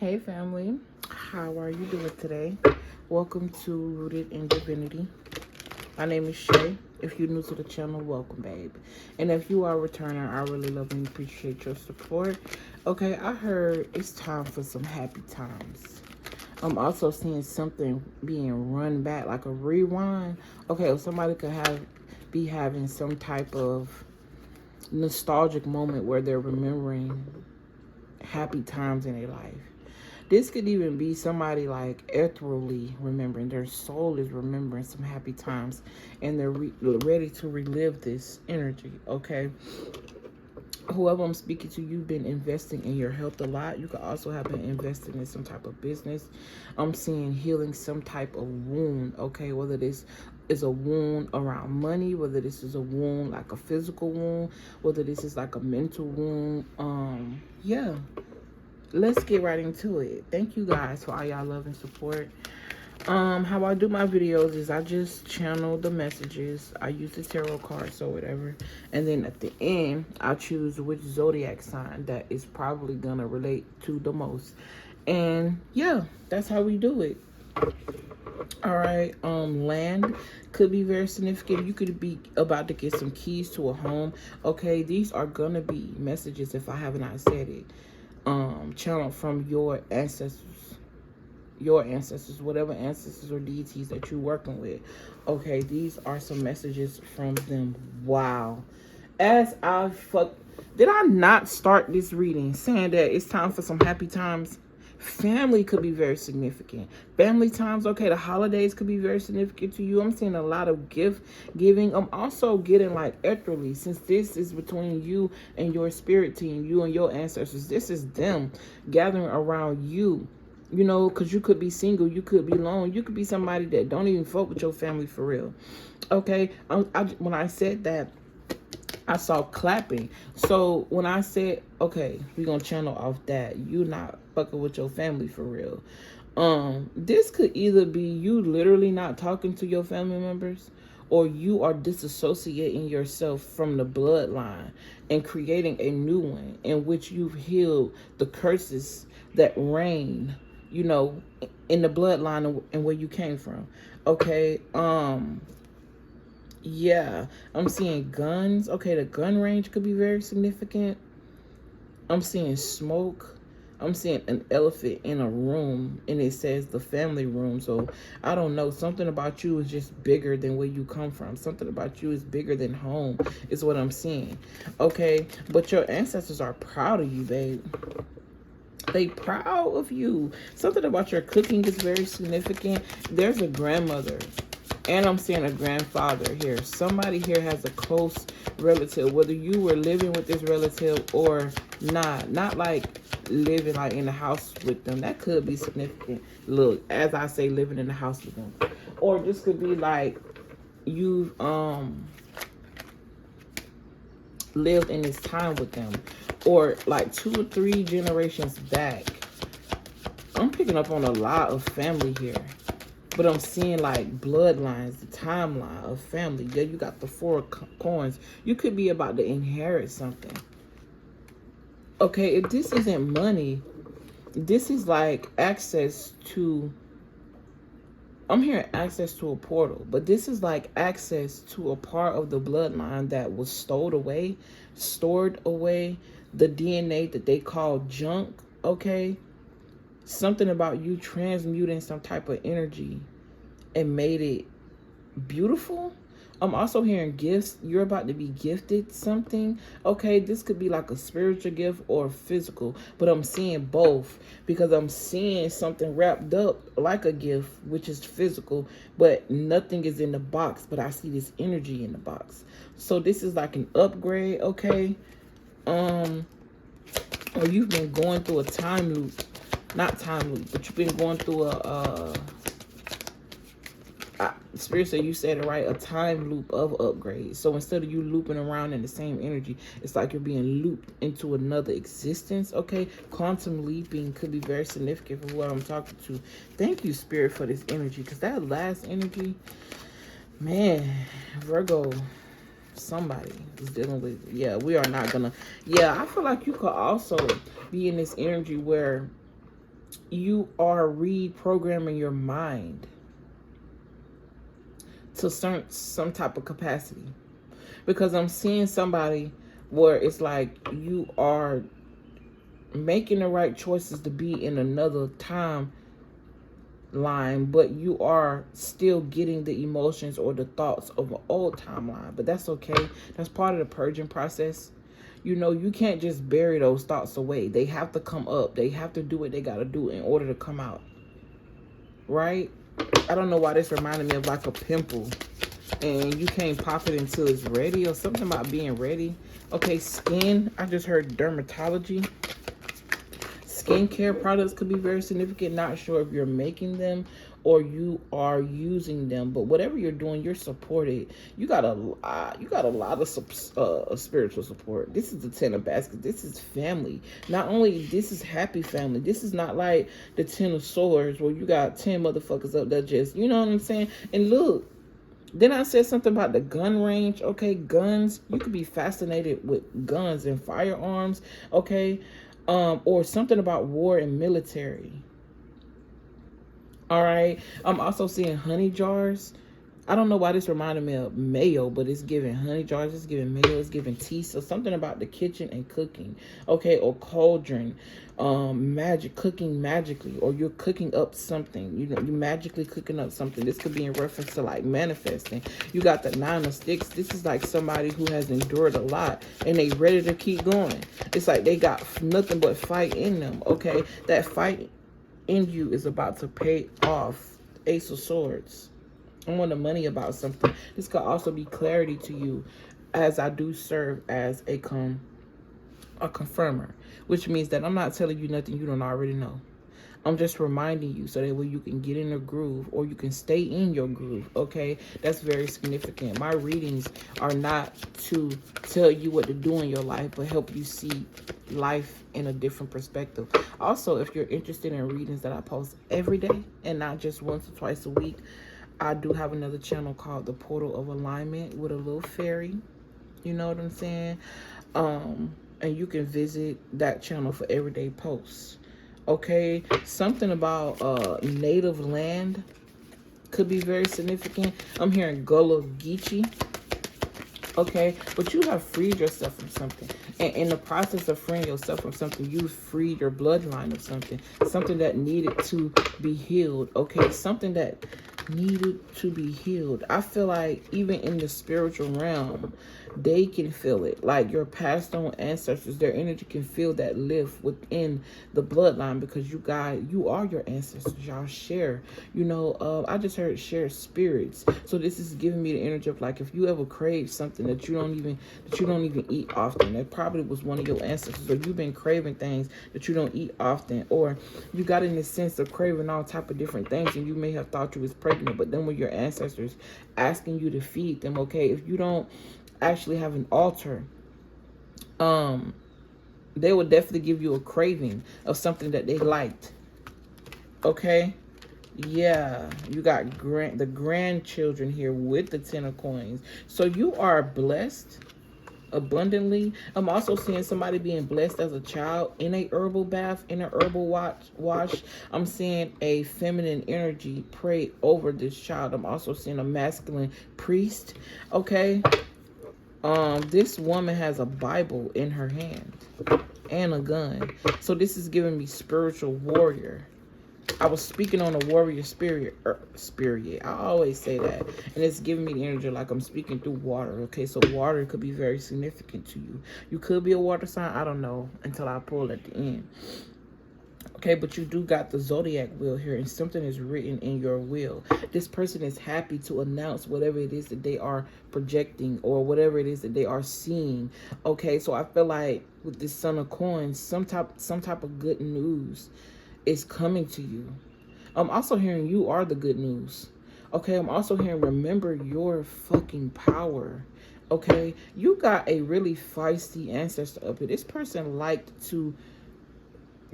Hey family, how are you doing today? Welcome to Rooted in Divinity. My name is Shay. If you're new to the channel, welcome, babe. And if you are a returner, I really love and appreciate your support. Okay, I heard it's time for some happy times. I'm also seeing something being run back, like a rewind. Okay, if somebody could be having some type of nostalgic moment where they're remembering happy times in their life. This could even be somebody like ethereally remembering. Their soul is remembering some happy times and they're ready to relive this energy, okay? Whoever I'm speaking to, you've been investing in your health a lot. You could also have been investing in some type of business. I'm seeing healing some type of wound, okay? Whether this is a wound around money, whether this is a wound like a physical wound, whether this is like a mental wound. Yeah. Let's get right into it. Thank you guys for all y'all love and support. How I do my videos is I just channel the messages. I use the tarot cards or whatever, and then at the end I choose which zodiac sign that is probably gonna relate to the most. And yeah, that's how we do it. All right. Land could be very significant. You could be about to get some keys to a home. Okay, these are gonna be messages, if I have not said it, channeled from your ancestors, whatever ancestors or deities that you're working with. Okay, these are some messages from them. Wow. Did I not start this reading saying that it's time for some happy times? Family could be very significant. Family times, okay, the holidays could be very significant to you. I'm seeing a lot of gift giving. I'm also getting like ethereally, since this is between you and your spirit team, you and your ancestors. This is them gathering around you. You know, because you could be single, you could be alone, you could be somebody that don't even fuck with your family for real. Okay, when I said that, I saw clapping. So when I said, okay, we're gonna channel off that you not fucking with your family for real. This could either be you literally not talking to your family members, or you are disassociating yourself from the bloodline and creating a new one in which you've healed the curses that reign, you know, in the bloodline and where you came from. Okay. Yeah, I'm seeing guns. Okay, the gun range could be very significant. I'm seeing smoke. I'm seeing an elephant in a room, and it says the family room. So I don't know. Something about you is just bigger than where you come from. Something about you is bigger than home, is what I'm seeing. Okay, but your ancestors are proud of you, babe. They proud of you. Something about your cooking is very significant. There's a grandmother. And I'm seeing a grandfather here. Somebody here has a close relative, whether you were living with this relative or not. Not like living like in the house with them. That could be significant. Look, as I say, living in the house with them. Or this could be like you've lived in this time with them. Or like 2 or 3 generations back. I'm picking up on a lot of family here. But I'm seeing like bloodlines, the timeline of family. Yeah, you got the 4 coins. You could be about to inherit something. Okay, if this isn't money, this is like access to, I'm hearing access to a portal. But this is like access to a part of the bloodline that was stored away, the DNA that they call junk, okay? Something about you transmuting some type of energy and made it beautiful. I'm also hearing gifts. You're about to be gifted something. Okay, this could be like a spiritual gift or physical, but I'm seeing both because I'm seeing something wrapped up like a gift, which is physical, but nothing is in the box, but I see this energy in the box. So this is like an upgrade, okay? Or you've been going through a time loop. Not time loop, but you've been going through Spirit said you said it right, a time loop of upgrades. So instead of you looping around in the same energy, it's like you're being looped into another existence. Okay, quantum leaping could be very significant for what I'm talking to. Thank you, Spirit, for this energy, because that last energy, man, Virgo, somebody is dealing with, yeah, we are not gonna, yeah, I feel like you could also be in this energy where you are reprogramming your mind to some type of capacity. Because I'm seeing somebody where it's like you are making the right choices to be in another time line, but you are still getting the emotions or the thoughts of an old timeline. But that's okay. That's part of the purging process. You know, you can't just bury those thoughts away. They have to come up. They have to do what they got to do in order to come out. Right? I don't know why this reminded me of like a pimple. And you can't pop it until it's ready, or something about being ready. Okay, skin. I just heard dermatology. Skincare products could be very significant. Not sure if you're making them or you are using them, but whatever you're doing, you're supported. You got a lot of spiritual support. This is the 10 of baskets. This is family. Not only this is happy family. This is not like the 10 of swords where you got 10 motherfuckers up that just, you know what I'm saying? And look, then I said something about the gun range. Okay, guns. You could be fascinated with guns and firearms. Okay. Or something about war and military. All right. I'm also seeing honey jars. I don't know why this reminded me of mayo, but it's giving honey jars, it's giving mayo, it's giving tea. So something about the kitchen and cooking. Okay, or cauldron, cooking magically, or you're cooking up something. You know, you're magically cooking up something. This could be in reference to like manifesting. You got the 9 of sticks. This is like somebody who has endured a lot and they ready to keep going. It's like they got nothing but fight in them. Okay, that fight in you is about to pay off. Ace of Swords. I want the money about something. This could also be clarity to you, as I do serve as a confirmer, which means that I'm not telling you nothing you don't already know. I'm just reminding you so that way you can get in a groove, or you can stay in your groove. Okay, that's very significant. My readings are not to tell you what to do in your life, but help you see life in a different perspective. Also, if you're interested in readings that I post every day and not just once or twice a week, I do have another channel called The Portal of Alignment with a little fairy. You know what I'm saying? And you can visit that channel for everyday posts. Okay? Something about native land could be very significant. I'm hearing Gullah Geechee. Okay? But you have freed yourself from something. And in the process of freeing yourself from something, you freed your bloodline of something. Something that needed to be healed. Okay? Something that needed to be healed. I feel like even in the spiritual realm, they can feel it. Like your passed on ancestors, their energy can feel that lift within the bloodline, because you are your ancestors. Y'all share. You know, I just heard share spirits. So this is giving me the energy of like, if you ever crave something that you don't even eat often, that probably was one of your ancestors, or you've been craving things that you don't eat often, or you got in this sense of craving all type of different things, and you may have thought you was pregnant, but then when your ancestors asking you to feed them, okay, if you don't actually have an altar, they will definitely give you a craving of something that they liked. Okay, yeah, you got the grandchildren here with the 10 of coins. So you are blessed abundantly. I'm also seeing somebody being blessed as a child in a herbal bath, in a herbal wash. I'm seeing a feminine energy pray over this child. I'm also seeing a masculine priest. Okay. This woman has a Bible in her hand and a gun. So this is giving me spiritual warrior. I was speaking on a warrior spirit. I always say that. And it's giving me the energy like I'm speaking through water. Okay, so water could be very significant to you. You could be a water sign. I don't know until I pull at the end. Okay, but you do got the zodiac wheel here, and something is written in your will. This person is happy to announce whatever it is that they are projecting, or whatever it is that they are seeing. Okay, so I feel like with this Son of Coins, some type of good news is coming to you. I'm also hearing you are the good news. Okay, I'm also hearing remember your fucking power. Okay, you got a really feisty ancestor up here. This person liked to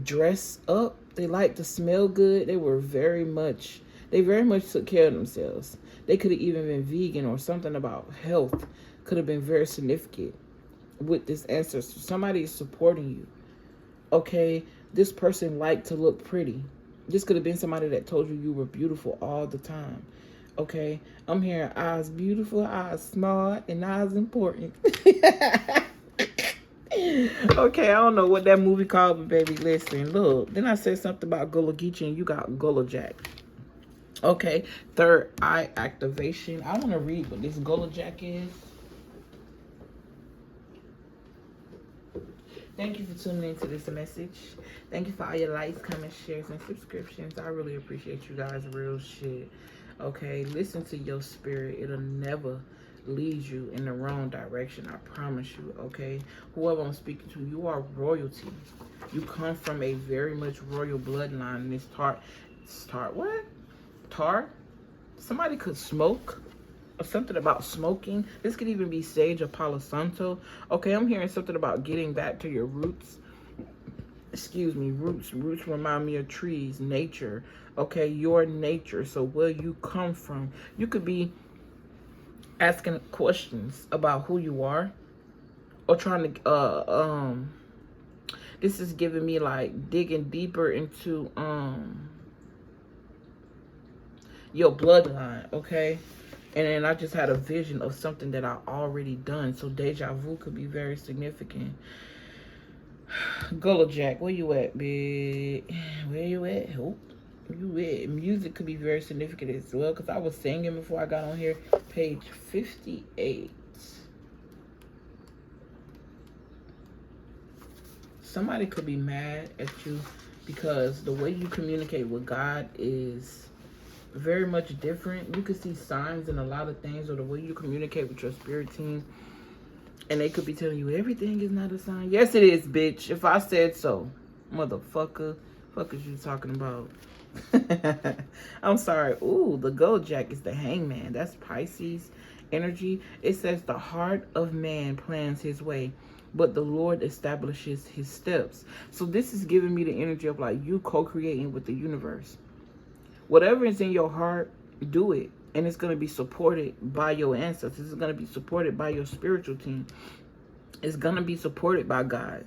dress up. They like to smell good. They very much took care of themselves. They could have even been vegan, or something about health could have been very significant with this ancestor. Somebody is supporting you. Okay, This person liked to look pretty. This could have been somebody that told you you were beautiful all the time. Okay, I'm hearing eyes beautiful, eyes smart, and eyes important. Okay, I don't know what that movie called, but baby, listen, look. Then I said something about Gullah Geechee, and you got Gullah Jack. Okay, third eye activation. I want to read what this Gullah Jack is. Thank you for tuning into this message. Thank you for all your likes, comments, shares, and subscriptions. I really appreciate you guys, real shit. Okay, listen to your spirit. It'll never lead you in the wrong direction. I promise you, okay? Whoever I'm speaking to, you are royalty. You come from a very much royal bloodline. And this what? Tar? Somebody could smoke. Or something about smoking. This could even be sage or palo santo. Okay, I'm hearing something about getting back to your roots. Excuse me, roots. Roots remind me of trees, nature. Okay, your nature. So where you come from. You could be asking questions about who you are. Or trying to, this is giving me like digging deeper into, your bloodline, okay? And then I just had a vision of something that I already done. So deja vu could be very significant. Gullah Jack, where you at, bitch? Where you at? Oh, where you at? Music could be very significant as well. Because I was singing before I got on here. Page 58. Somebody could be mad at you because the way you communicate with God is very much different. You can see signs in a lot of things, or the way you communicate with your spirit team, and they could be telling you everything is not a sign. Yes, it is, bitch. If I said so, motherfucker. Fuck is you talking about? I'm sorry. Ooh, the gold jack is the hangman. That's Pisces energy. It says the heart of man plans his way, but the Lord establishes his steps. So this is giving me the energy of like you co-creating with the universe. Whatever is in your heart, do it. And it's going to be supported by your ancestors. It's going to be supported by your spiritual team. It's going to be supported by God.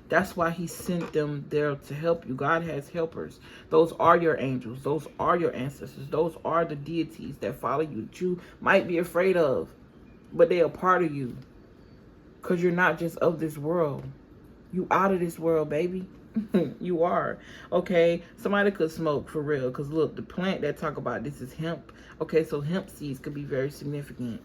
That's why he sent them there to help you. God has helpers. Those are your angels. Those are your ancestors. Those are the deities that follow you, that you might be afraid of. But they are part of you. Because you're not just of this world. You out of this world, baby. You are. Okay, somebody could smoke for real, because look, the plant that talk about this is hemp. Okay, so hemp seeds could be very significant.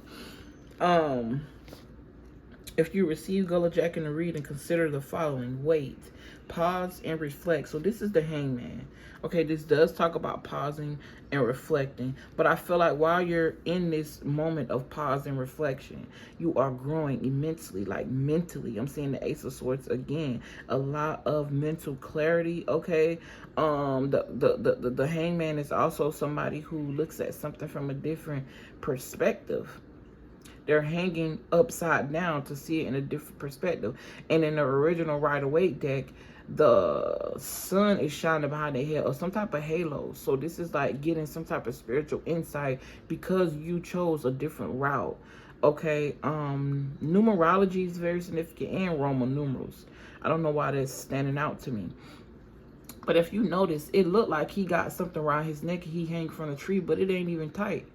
If you receive Gullah Jack in the reading, consider the following. Wait, pause, and reflect. So this is the hangman. Okay, this does talk about pausing and reflecting. But I feel like while you're in this moment of pause and reflection, you are growing immensely, like mentally. I'm seeing the Ace of Swords again. A lot of mental clarity, okay? The hangman is also somebody who looks at something from a different perspective. They're hanging upside down to see it in a different perspective. And in the original Rider-Waite deck, the sun is shining behind their head or some type of halo. So this is like getting some type of spiritual insight because you chose a different route. Okay, numerology is very significant, and Roman numerals. I don't know why that's standing out to me. But if you notice, it looked like he got something around his neck and he hang from the tree, but it ain't even tight.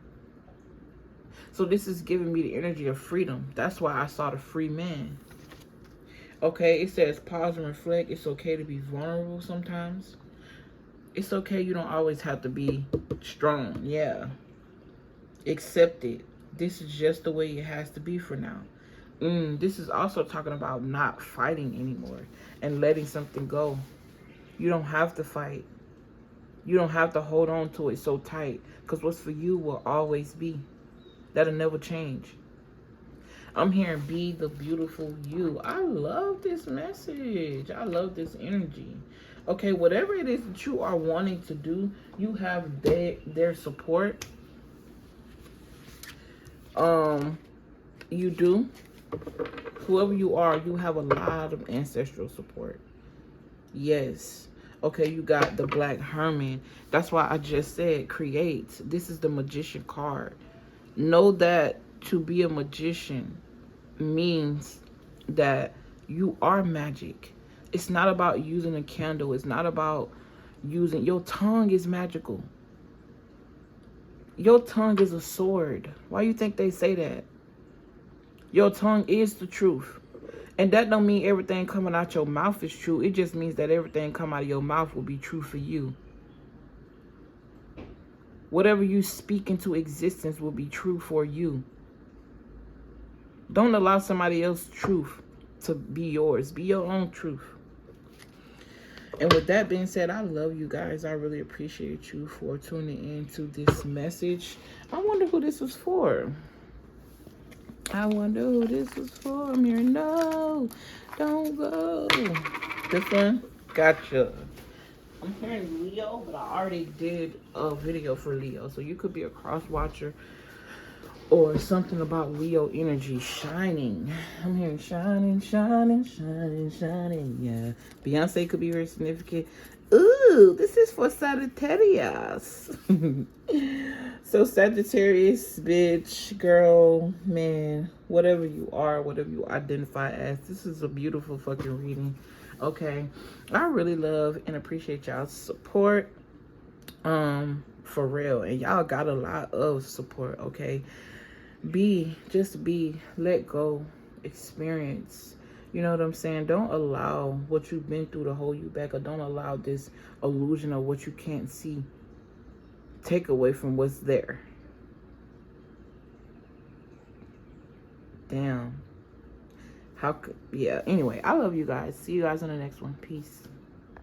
So this is giving me the energy of freedom. That's why I saw the free man. Okay, it says pause and reflect. It's okay to be vulnerable sometimes. It's okay. You don't always have to be strong. Yeah. Accept it. This is just the way it has to be for now. This is also talking about not fighting anymore and letting something go. You don't have to fight. You don't have to hold on to it so tight, because what's for you will always be. That'll never change. I'm hearing be the beautiful you. I love this message. I love this energy. Okay, whatever it is that you are wanting to do, you have their support. You do. Whoever you are, you have a lot of ancestral support. Yes. Okay, you got the Black Hermit. That's why I just said create. This is the Magician card. Know that to be a magician means that you are magic. It's not about using a candle. It's not about using... Your tongue is magical. Your tongue is a sword. Why you think they say that? Your tongue is the truth. And that don't mean everything coming out your mouth is true. It just means that everything come out of your mouth will be true for you. Whatever you speak into existence will be true for you. Don't allow somebody else's truth to be yours. Be your own truth. And with that being said, I love you guys. I really appreciate you for tuning in to this message. I wonder who this was for. I wonder who this was for. I'm here. No, don't go. This one? Gotcha. I'm hearing Leo, but I already did a video for Leo. So you could be a cross watcher or something about Leo energy shining. I'm hearing shining, shining, shining, shining. Yeah. Beyonce could be very significant. Ooh, this is for Sagittarius. So Sagittarius, bitch, girl, man, whatever you are, whatever you identify as, this is a beautiful fucking reading. Okay. I really love and appreciate y'all's support. For real. And y'all got a lot of support, okay? Just be, let go, experience. You know what I'm saying? Don't allow what you've been through to hold you back, or don't allow this illusion of what you can't see take away from what's there. Damn. How could, yeah. Anyway, I love you guys. See you guys in the next one. Peace.